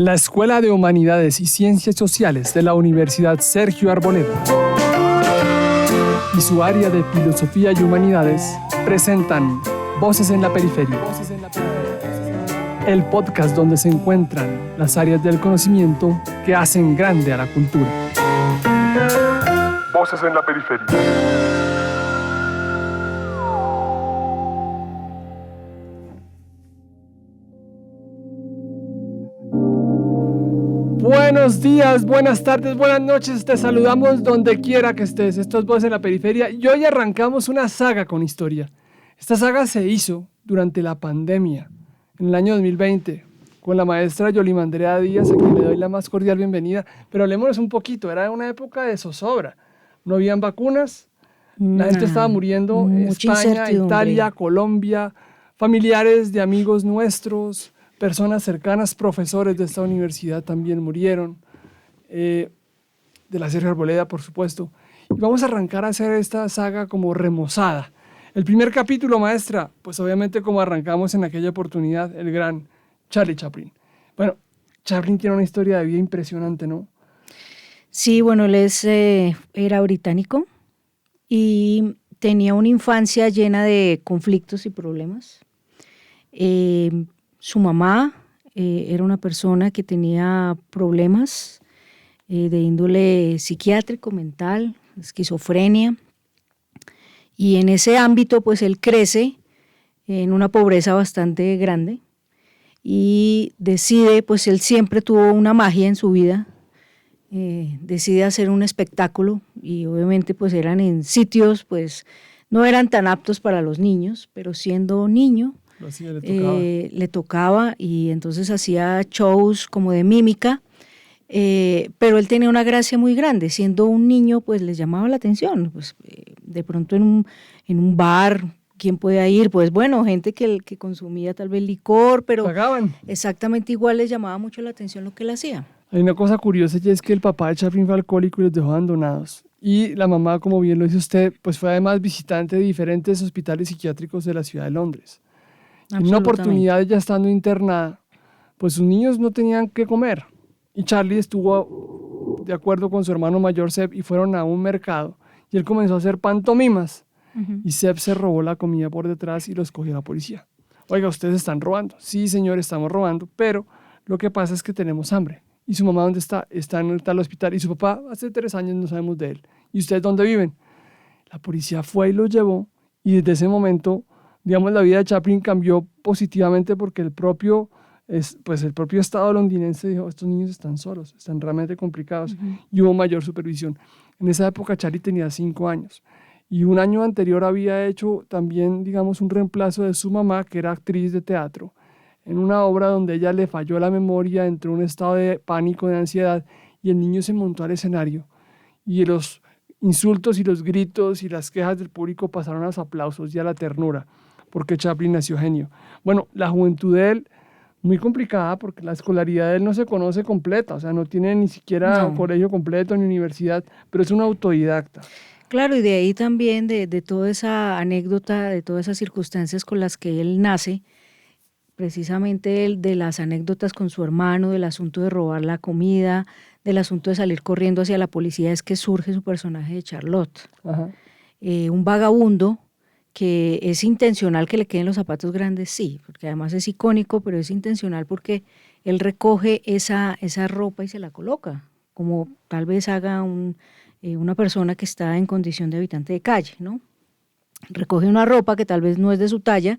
La Escuela de Humanidades y Ciencias Sociales de la Universidad Sergio Arboleda y su área de Filosofía y Humanidades presentan Voces en la Periferia, el podcast donde se encuentran las áreas del conocimiento que hacen grande a la cultura. Voces en la Periferia. Buenos días, buenas tardes, buenas noches, te saludamos donde quiera que estés. Esto es Voces en la Periferia y hoy arrancamos una saga con historia. Esta saga se hizo durante la pandemia, en el año 2020, con la maestra Yolima Andrea Díaz, a quien le doy la más cordial bienvenida. Pero hablemosles un poquito, era una época de zozobra, no habían vacunas, la gente estaba muriendo, España, Italia, Colombia, familiares de amigos nuestros, personas cercanas, profesores de esta universidad también murieron, de la Sergio Arboleda, por supuesto. Y vamos a arrancar a hacer esta saga como remozada. El primer capítulo, maestra, pues obviamente como arrancamos en aquella oportunidad, el gran Charlie Chaplin. Bueno, Chaplin tiene una historia de vida impresionante, ¿no? Sí, bueno, él era británico y tenía una infancia llena de conflictos y problemas. Su mamá era una persona que tenía problemas de índole psiquiátrico, mental, esquizofrenia, y en ese ámbito pues él crece en una pobreza bastante grande y decide, pues él siempre tuvo una magia en su vida, decide hacer un espectáculo y obviamente pues eran en sitios pues no eran tan aptos para los niños, pero siendo niño le tocaba y entonces hacía shows como de mímica, pero él tenía una gracia muy grande, siendo un niño pues les llamaba la atención, pues de pronto en un bar, ¿quién podía ir? Pues bueno, gente que consumía tal vez licor, pero pagaban. Exactamente igual les llamaba mucho la atención lo que él hacía. Hay una cosa curiosa y es que el papá de Chaplin fue alcohólico y los dejó abandonados. Y la mamá, como bien lo dice usted, pues fue además visitante de diferentes hospitales psiquiátricos de la ciudad de Londres. En una oportunidad, ya estando internada, pues sus niños no tenían qué comer. Y Charlie estuvo de acuerdo con su hermano mayor Seb y fueron a un mercado. Y él comenzó a hacer pantomimas. Y Seb se robó la comida por detrás y los cogió la policía. Oiga, ustedes están robando. Sí, señor, estamos robando, pero lo que pasa es que tenemos hambre. ¿Y su mamá dónde está? Está en tal hospital. Y su papá, hace 3 años no sabemos de él. ¿Y ustedes dónde viven? La policía fue y los llevó. Y desde ese momento, digamos, la vida de Chaplin cambió positivamente porque el propio estado londinense dijo, estos niños están solos, están realmente complicados. Y hubo mayor supervisión. En esa época Charlie tenía 5 años. Y un año anterior había hecho también, digamos, un reemplazo de su mamá, que era actriz de teatro, en una obra donde ella le falló la memoria, entró en un estado de pánico, de ansiedad, y el niño se montó al escenario. Y los insultos y los gritos y las quejas del público pasaron a los aplausos y a la ternura, porque Chaplin nació genio. Bueno, la juventud de él, muy complicada, porque la escolaridad de él no se conoce completa, o sea, no tiene ni siquiera un colegio completo ni universidad, pero es un autodidacta. Claro, y de ahí también, de toda esa anécdota, de todas esas circunstancias con las que él nace, precisamente de las anécdotas con su hermano, del asunto de robar la comida, del asunto de salir corriendo hacia la policía, es que surge su personaje de Charlotte. Un vagabundo que es intencional que le queden los zapatos grandes, sí, porque además es icónico, pero es intencional porque él recoge esa ropa y se la coloca, como tal vez haga una persona que está en condición de habitante de calle, ¿no? Recoge una ropa que tal vez no es de su talla,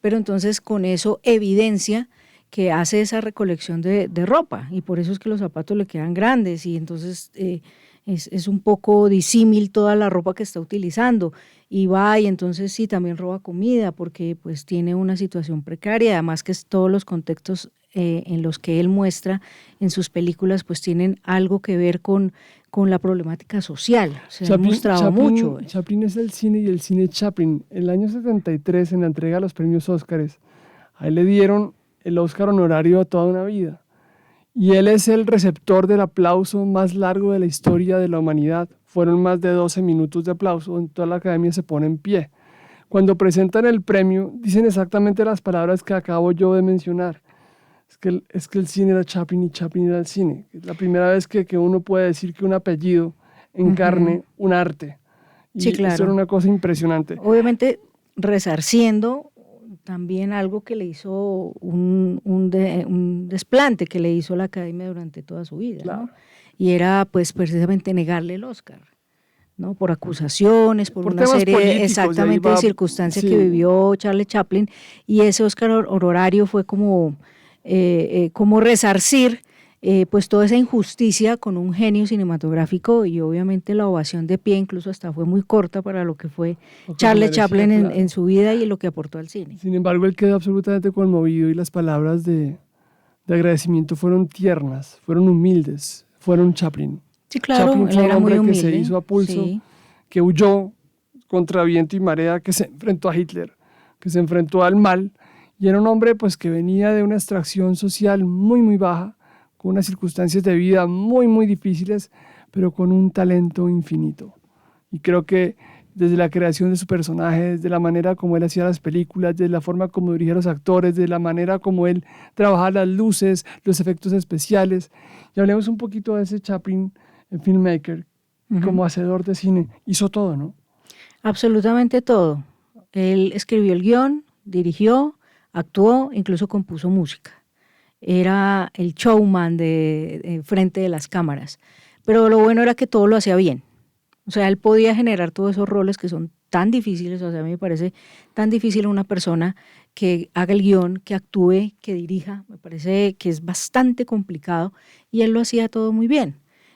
pero entonces con eso evidencia que hace esa recolección de ropa y por eso es que los zapatos le quedan grandes y entonces es un poco disímil toda la ropa que está utilizando y va y entonces sí también roba comida porque pues tiene una situación precaria, además que todos los contextos en los que él muestra en sus películas pues tienen algo que ver con la problemática social, se ha mostrado mucho. Chaplin es el cine y el cine Chaplin. En el año 73, en la entrega de los premios Óscares, a él le dieron el Óscar honorario a toda una vida. Y él es el receptor del aplauso más largo de la historia de la humanidad. Fueron más de 12 minutos de aplauso, en toda la academia se pone en pie. Cuando presentan el premio, dicen exactamente las palabras que acabo yo de mencionar. Es que el cine era Chaplin y Chaplin era el cine. Es la primera vez que uno puede decir que un apellido encarne un arte. Y sí, claro. eso era una cosa impresionante. Obviamente resarciendo también algo que le hizo un desplante que le hizo la Academia durante toda su vida, Claro. ¿no? Y era pues precisamente negarle el Oscar, ¿no? Por acusaciones, por una serie exactamente de circunstancias que vivió Charlie Chaplin, y ese Oscar honorario fue como resarcir pues toda esa injusticia con un genio cinematográfico, y obviamente la ovación de pie incluso hasta fue muy corta para lo que fue Charlie Chaplin en su vida y en lo que aportó al cine. Sin embargo, él quedó absolutamente conmovido y las palabras de agradecimiento fueron tiernas, fueron humildes, fueron Chaplin. Sí, claro, Chaplin él fue un era hombre muy humilde, que se hizo a pulso, sí, que huyó contra viento y marea, que se enfrentó a Hitler, que se enfrentó al mal, y era un hombre pues que venía de una extracción social muy, muy baja, con unas circunstancias de vida muy, muy difíciles, pero con un talento infinito. Y creo que desde la creación de su personaje, desde la manera como él hacía las películas, desde la forma como dirigía a los actores, desde la manera como él trabajaba las luces, los efectos especiales. Y hablemos un poquito de ese Chaplin, el filmmaker, como hacedor de cine. Hizo todo, ¿no? Absolutamente todo. Él escribió el guión, dirigió, actuó, incluso compuso música. Era el showman de frente de las cámaras. Pero lo bueno era que todo lo hacía bien. O sea, él podía generar todos esos roles que son tan difíciles. O sea, a mí me parece tan difícil una persona que haga el guión, que actúe, que dirija. Me parece que es bastante complicado, y él lo hacía todo muy bien.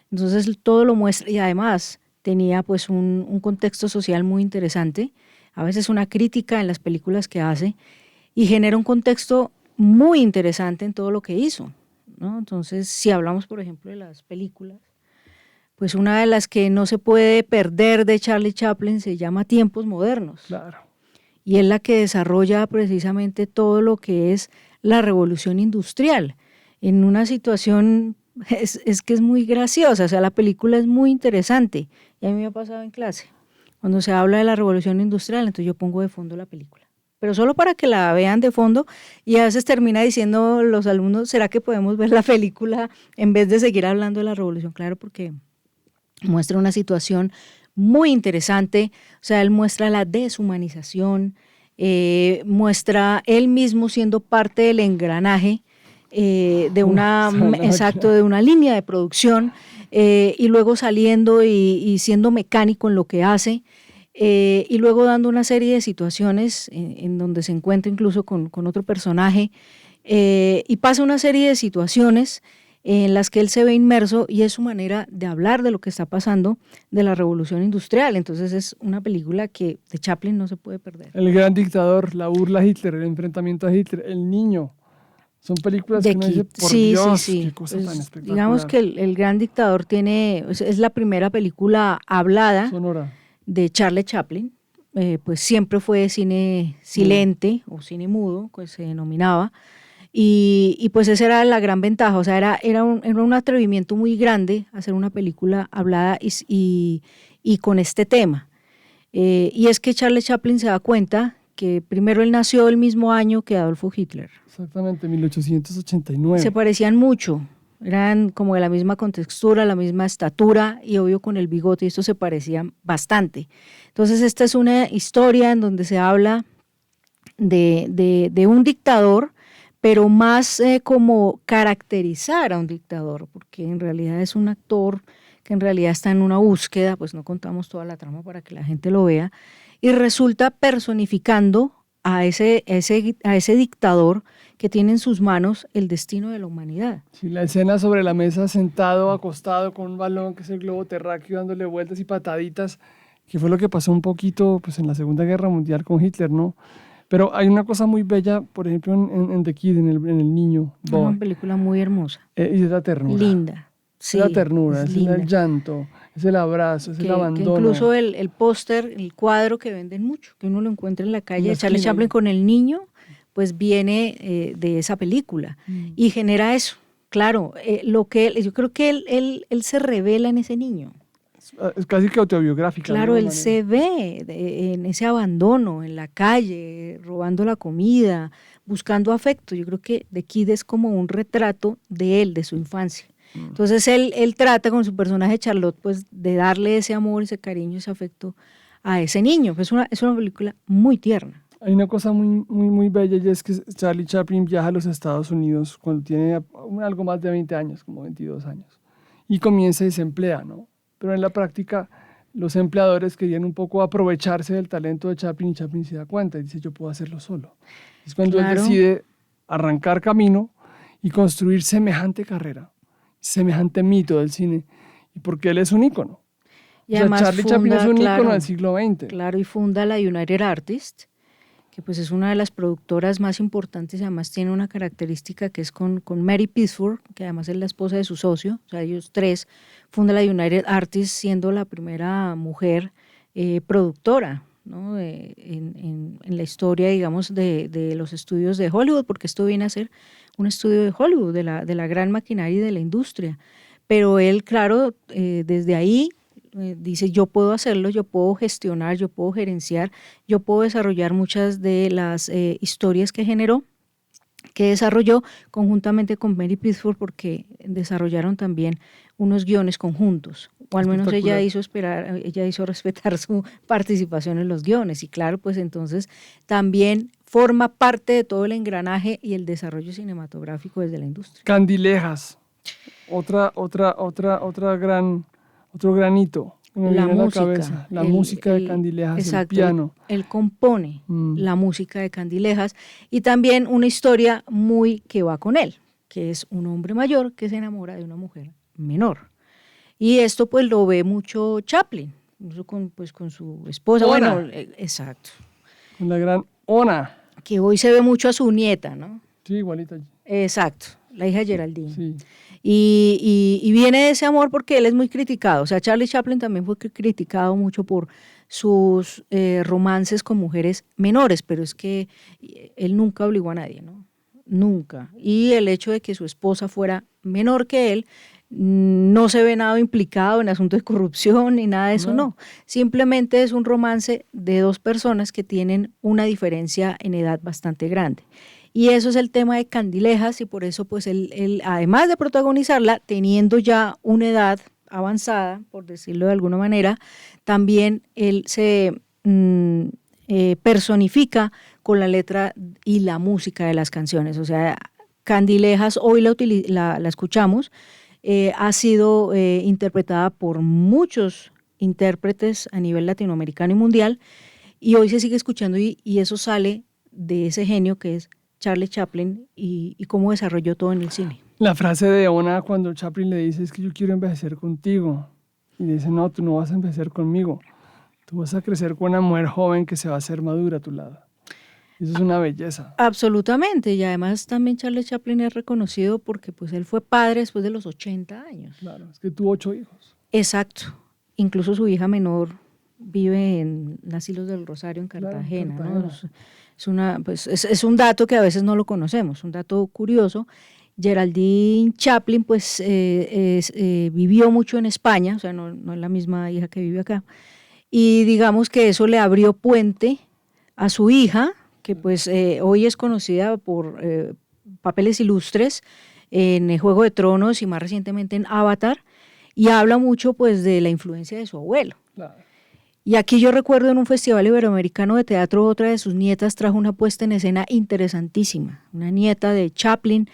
Entonces todo lo muestra, y además tenía pues un contexto social muy interesante, a veces una crítica en las películas que hace, y genera un contexto muy interesante en todo lo que hizo, ¿no? Entonces, si hablamos, por ejemplo, de las películas, pues una de las que no se puede perder de Charlie Chaplin se llama Tiempos Modernos. Claro. Y es la que desarrolla precisamente todo lo que es la revolución industrial, en una situación, es que es muy graciosa, o sea, la película es muy interesante, y a mí me ha pasado en clase, cuando se habla de la revolución industrial, entonces yo pongo de fondo la película, pero solo para que la vean de fondo, y a veces termina diciendo los alumnos, ¿será que podemos ver la película en vez de seguir hablando de la revolución? Claro, porque muestra una situación muy interesante, o sea, él muestra la deshumanización, muestra él mismo siendo parte del engranaje de una línea de producción, y luego saliendo y siendo mecánico en lo que hace, y luego dando una serie de situaciones en donde se encuentra incluso con otro personaje, y pasa una serie de situaciones en las que él se ve inmerso, y es su manera de hablar de lo que está pasando de la revolución industrial. Entonces es una película que de Chaplin no se puede perder. El gran dictador, la burla a Hitler, el enfrentamiento a Hitler, el niño. Son películas que uno dice, por Dios, qué cosa pues, tan espectacular. Digamos que el gran dictador es la primera película hablada sonora de Charlie Chaplin. Pues siempre fue cine silente o cine mudo, que se denominaba. Y pues esa era la gran ventaja, o sea, era un atrevimiento muy grande hacer una película hablada y con este tema. Y es que Charlie Chaplin se da cuenta que primero él nació el mismo año que Adolfo Hitler. Exactamente, 1889. Se parecían mucho, eran como de la misma contextura, la misma estatura, y obvio con el bigote, y esto se parecían bastante. Entonces esta es una historia en donde se habla de un dictador, pero más como caracterizar a un dictador, porque en realidad es un actor que en realidad está en una búsqueda, pues no contamos toda la trama para que la gente lo vea, y resulta personificando a ese dictador que tiene en sus manos el destino de la humanidad. Sí, la escena sobre la mesa, sentado, acostado con un balón que es el globo terráqueo, dándole vueltas y pataditas, que fue lo que pasó un poquito pues, en la Segunda Guerra Mundial con Hitler, ¿no? Pero hay una cosa muy bella, por ejemplo, en The Kid, en el niño. Es una película muy hermosa. Y es la ternura. Linda. Sí, es la ternura, es linda. el llanto, es el abrazo, es el abandono. Que incluso el póster, el cuadro que venden mucho, que uno lo encuentra en la calle de Charlie Chaplin con el niño, pues viene de esa película y genera eso. Claro, yo creo que él se revela en ese niño. Es casi que autobiográfica. Claro, de él alguna se ve en ese abandono, en la calle, robando la comida, buscando afecto. Yo creo que The Kid es como un retrato de él, de su infancia. Entonces él trata con su personaje Charlotte pues de darle ese amor, ese cariño, ese afecto a ese niño. Es una película muy tierna. Hay una cosa muy bella y es que Charlie Chaplin viaja a los Estados Unidos cuando tiene algo más de 20 años, como 22 años, y comienza y se emplea, ¿no? Pero en la práctica los empleadores querían un poco aprovecharse del talento de Chaplin y Chaplin se da cuenta y dice yo puedo hacerlo solo. Es cuando él decide arrancar camino y construir semejante carrera, semejante mito del cine, y porque él es un ícono. Y además Charlie Chaplin es un ícono del siglo XX. Claro, y funda la United Artists, que pues es una de las productoras más importantes y además tiene una característica que es con Mary Pickford, que además es la esposa de su socio, o sea, ellos tres fundan la United Artists siendo la primera mujer productora, ¿no? en la historia, digamos, de los estudios de Hollywood, porque esto viene a ser un estudio de Hollywood, de la gran maquinaria y de la industria. Pero él, claro, desde ahí dice, yo puedo hacerlo, yo puedo gestionar, yo puedo gerenciar, yo puedo desarrollar muchas de las historias que desarrolló conjuntamente con Mary Pickford, porque desarrollaron también unos guiones conjuntos, o al menos ella hizo respetar su participación en los guiones, y claro, pues entonces también forma parte de todo el engranaje y el desarrollo cinematográfico desde la industria. Candilejas, otro granito. La música, la música de Candilejas, exacto, el piano. Él compone la música de Candilejas y también una historia muy que va con él, que es un hombre mayor que se enamora de una mujer menor. Y esto pues lo ve mucho Chaplin, con su esposa. Ona. Bueno, exacto. Con la gran Ona. Que hoy se ve mucho a su nieta, ¿no? Sí, igualita. Exacto, la hija de Geraldine. Sí. Y viene de ese amor porque él es muy criticado. O sea, Charlie Chaplin también fue criticado mucho por sus romances con mujeres menores, pero es que él nunca obligó a nadie, ¿no? Nunca. Y el hecho de que su esposa fuera menor que él, no se ve nada implicado en asuntos de corrupción ni nada de eso, no. Simplemente es un romance de dos personas que tienen una diferencia en edad bastante grande. Y eso es el tema de Candilejas y por eso pues él, además de protagonizarla, teniendo ya una edad avanzada, por decirlo de alguna manera, también él se personifica con la letra y la música de las canciones. O sea, Candilejas, hoy la escuchamos, ha sido interpretada por muchos intérpretes a nivel latinoamericano y mundial, y hoy se sigue escuchando y eso sale de ese genio que es Charlie Chaplin y cómo desarrolló todo en el cine. La frase de Ona cuando Chaplin le dice es que yo quiero envejecer contigo. Y le dice, no, tú no vas a envejecer conmigo. Tú vas a crecer con una mujer joven que se va a hacer madura a tu lado. Eso es una belleza. Absolutamente. Y además también Charlie Chaplin es reconocido porque pues él fue padre después de los 80 años. Claro, es que tuvo 8 hijos. Exacto. Incluso su hija menor vive en las Islas del Rosario, en Cartagena. Claro, en Cartagena. ¿No? Es un dato que a veces no lo conocemos, un dato curioso. Geraldine Chaplin pues vivió mucho en España, o sea, no es la misma hija que vive acá, y digamos que eso le abrió puente a su hija, que pues hoy es conocida por papeles ilustres en el Juego de Tronos y más recientemente en Avatar, y habla mucho pues de la influencia de su abuelo. Claro. Y aquí yo recuerdo en un festival iberoamericano de teatro, otra de sus nietas trajo una puesta en escena interesantísima, una nieta de Chaplin,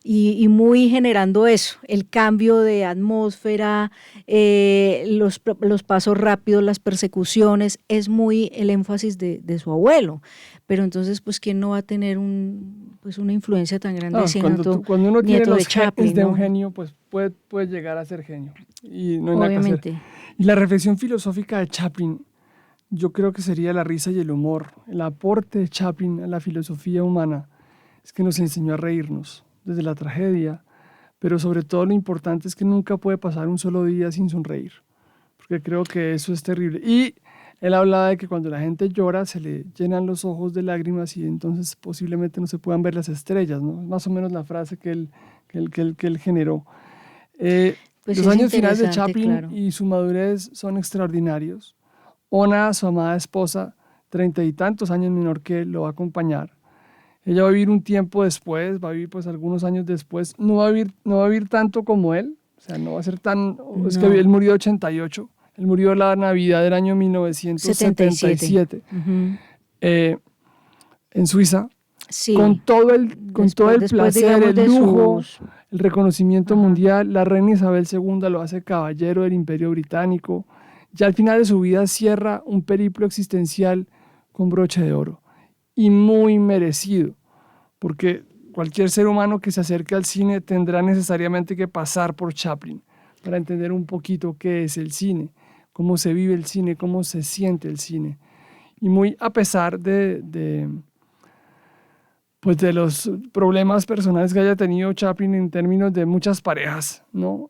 y muy generando eso, el cambio de atmósfera, los pasos rápidos, las persecuciones, es muy el énfasis de su abuelo. Pero entonces, pues, ¿quién no va a tener una influencia tan grande cuando uno tiene los Chaplin, genes de un genio, pues puede llegar a ser genio. Y no hay Obviamente. nada que hacer. Y la reflexión filosófica de Chaplin, yo creo que sería la risa y el humor. El aporte de Chaplin a la filosofía humana es que nos enseñó a reírnos desde la tragedia, pero sobre todo lo importante es que nunca puede pasar un solo día sin sonreír, porque creo que eso es terrible. Y él hablaba de que cuando la gente llora se le llenan los ojos de lágrimas y entonces posiblemente no se puedan ver las estrellas, ¿no? Es más o menos la frase que él generó. Pues Los es años finales de interesante, Chaplin claro. y su madurez son extraordinarios. Ona, su amada esposa, 30 y tantos años menor que él, lo va a acompañar. Ella va a vivir un tiempo después, va a vivir pues algunos años después. No va a vivir tanto como él, o sea, no va a ser tan... Es que él No, murió de 88, él murió la Navidad del año 77. 1977 Ujú. eh, en Suiza, Sí, con todo el después, placer, digamos, el de lujo, sus... el reconocimiento Ajá. mundial. La reina Isabel II lo hace caballero del Imperio Británico. Ya al final de su vida cierra un periplo existencial con broche de oro y muy merecido, porque cualquier ser humano que se acerque al cine tendrá necesariamente que pasar por Chaplin para entender un poquito qué es el cine, cómo se vive el cine, cómo se siente el cine. Y muy a pesar pues de los problemas personales que haya tenido Chaplin en términos de muchas parejas, ¿no?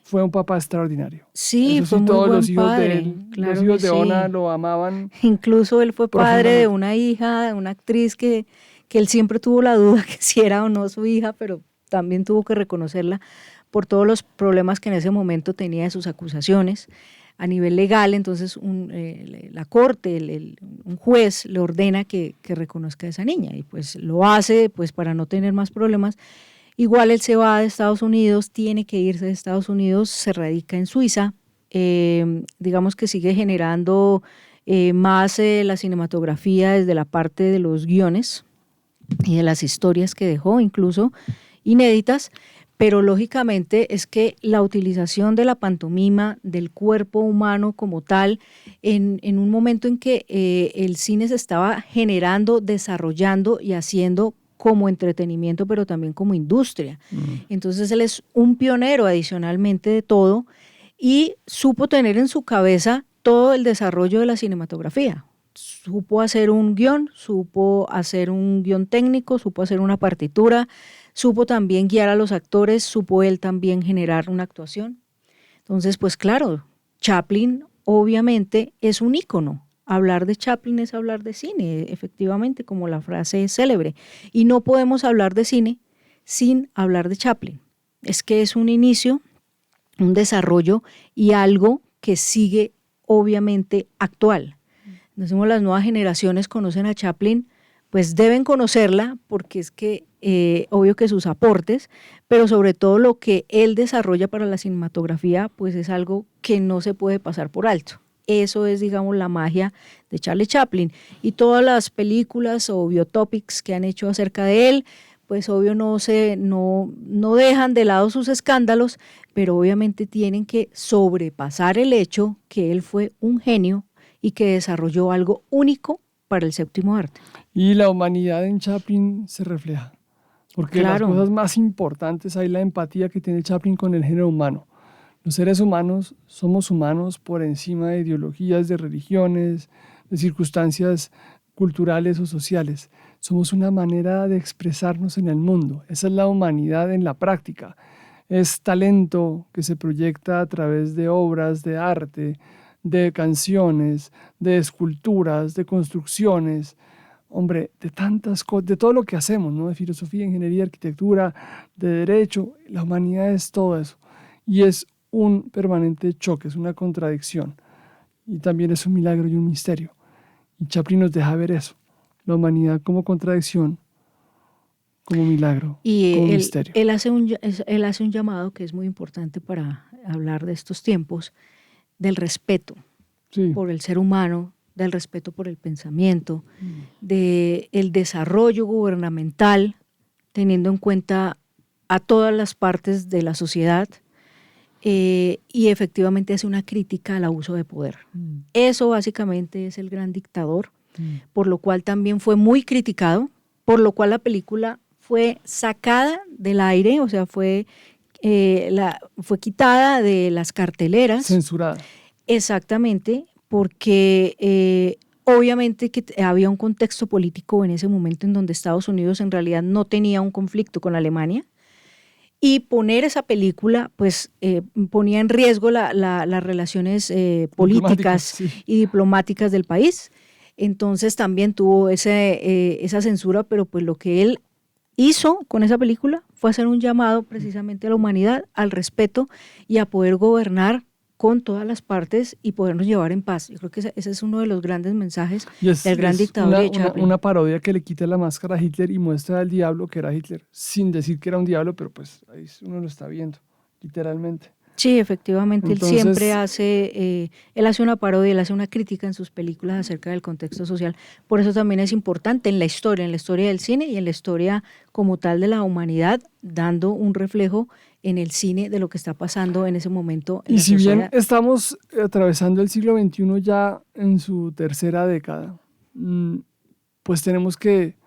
Fue un papá extraordinario. Sí, Eso fue sí, muy todos buen los hijos de padre, él, los claro que hijos de Ona sí. lo amaban Incluso él fue padre de profundamente. una hija, de una actriz que él siempre tuvo la duda que si era o no su hija, pero también tuvo que reconocerla por todos los problemas que en ese momento tenía de sus acusaciones a nivel legal. Entonces la corte, un juez le ordena que reconozca a esa niña y pues lo hace pues para no tener más problemas. Igual él se va de Estados Unidos, tiene que irse de Estados Unidos, se radica en Suiza, digamos que sigue generando más la cinematografía desde la parte de los guiones y de las historias que dejó, incluso inéditas, pero lógicamente es que la utilización de la pantomima, del cuerpo humano como tal, en un momento en que el cine se estaba generando, desarrollando y haciendo como entretenimiento, pero también como industria. Entonces él es un pionero adicionalmente de todo y supo tener en su cabeza todo el desarrollo de la cinematografía. Supo hacer un guión, supo hacer un guión técnico, supo hacer una partitura, supo también guiar a los actores, supo él también generar una actuación. Entonces, pues claro, Chaplin obviamente es un ícono. Hablar de Chaplin es hablar de cine, efectivamente, como la frase es célebre. Y no podemos hablar de cine sin hablar de Chaplin. Es que es un inicio, un desarrollo y algo que sigue obviamente actual. Decimos, las nuevas generaciones conocen a Chaplin, pues deben conocerla porque es que obvio que sus aportes, pero sobre todo lo que él desarrolla para la cinematografía, pues es algo que no se puede pasar por alto. Eso es, digamos, la magia de Charlie Chaplin. Y todas las películas o biotopics que han hecho acerca de él, pues obvio no dejan de lado sus escándalos, pero obviamente tienen que sobrepasar el hecho que él fue un genio y que desarrolló algo único para el séptimo arte. Y la humanidad en Chaplin se refleja, porque las Claro, cosas más importantes hay la empatía que tiene Chaplin con el género humano. Los seres humanos somos humanos por encima de ideologías, de religiones, de circunstancias culturales o sociales. Somos una manera de expresarnos en el mundo. Esa es la humanidad en la práctica. Es talento que se proyecta a través de obras de arte, de canciones, de esculturas, de construcciones, hombre, de tantas cosas, de todo lo que hacemos, ¿no? De filosofía, ingeniería, arquitectura, de derecho. La humanidad es todo eso. Y es un permanente choque, es una contradicción. Y también es un milagro y un misterio. Y Chaplin nos deja ver eso, la humanidad como contradicción, como milagro, y como él, misterio. él, hace él hace un llamado que es muy importante para hablar de estos tiempos, del respeto Sí. por el ser humano, del respeto por el pensamiento, del desarrollo gubernamental, teniendo en cuenta a todas las partes de la sociedad, y efectivamente hace una crítica al abuso de poder. Eso básicamente es el gran dictador, por lo cual también fue muy criticado, por lo cual la película fue sacada del aire, o sea, fue quitada de las carteleras. Censurada. Exactamente, porque obviamente que había un contexto político en ese momento en donde Estados Unidos en realidad no tenía un conflicto con Alemania, y poner esa película pues ponía en riesgo las relaciones políticas Sí. y diplomáticas del país. Entonces también tuvo esa censura, pero pues lo que él hizo con esa película fue hacer un llamado precisamente a la humanidad, al respeto y a poder gobernar con todas las partes y podernos llevar en paz. Yo creo que ese es uno de los grandes mensajes del gran dictador de Chaplin. Una parodia que le quita la máscara a Hitler y muestra al diablo que era Hitler, sin decir que era un diablo, pero pues ahí uno lo está viendo, literalmente. Sí, efectivamente, él siempre hace, él hace una parodia, él hace una crítica en sus películas acerca del contexto social. Por eso también es importante en la historia del cine y en la historia como tal de la humanidad, dando un reflejo en el cine de lo que está pasando en ese momento en y la si sociedad. bien estamos atravesando el siglo XXI ya en su tercera década, pues tenemos que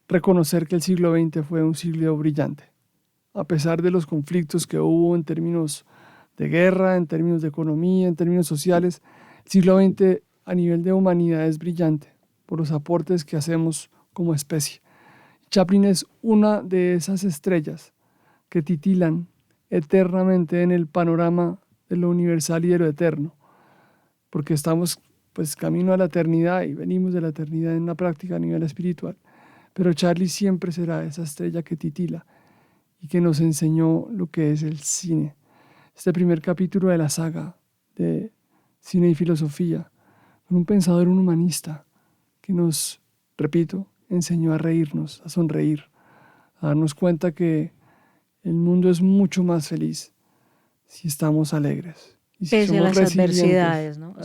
reconocer que el siglo XX fue un siglo brillante. A pesar de los conflictos que hubo en términos de guerra, en términos de economía, en términos sociales, el siglo XX a nivel de humanidad es brillante por los aportes que hacemos como especie. Chaplin es una de esas estrellas que titilan eternamente en el panorama de lo universal y de lo eterno, porque estamos pues camino a la eternidad y venimos de la eternidad en la práctica a nivel espiritual, pero Charlie siempre será esa estrella que titila y que nos enseñó lo que es el cine. Este primer capítulo de la saga de Cine y Filosofía, con un pensador, un humanista, que nos, repito, enseñó a reírnos, a sonreír, a darnos cuenta que el mundo es mucho más feliz si estamos alegres. Y si pese a las adversidades, ¿no?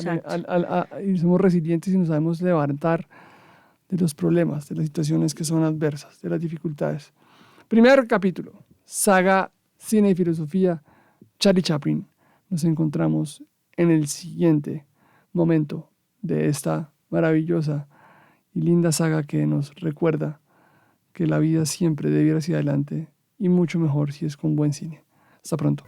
Y somos resilientes y nos sabemos levantar de los problemas, de las situaciones que son adversas, de las dificultades. Primer capítulo, saga Cine y Filosofía, Charlie Chaplin. Nos encontramos en el siguiente momento de esta maravillosa y linda saga que nos recuerda que la vida siempre debe ir hacia adelante y mucho mejor si es con buen cine. Hasta pronto.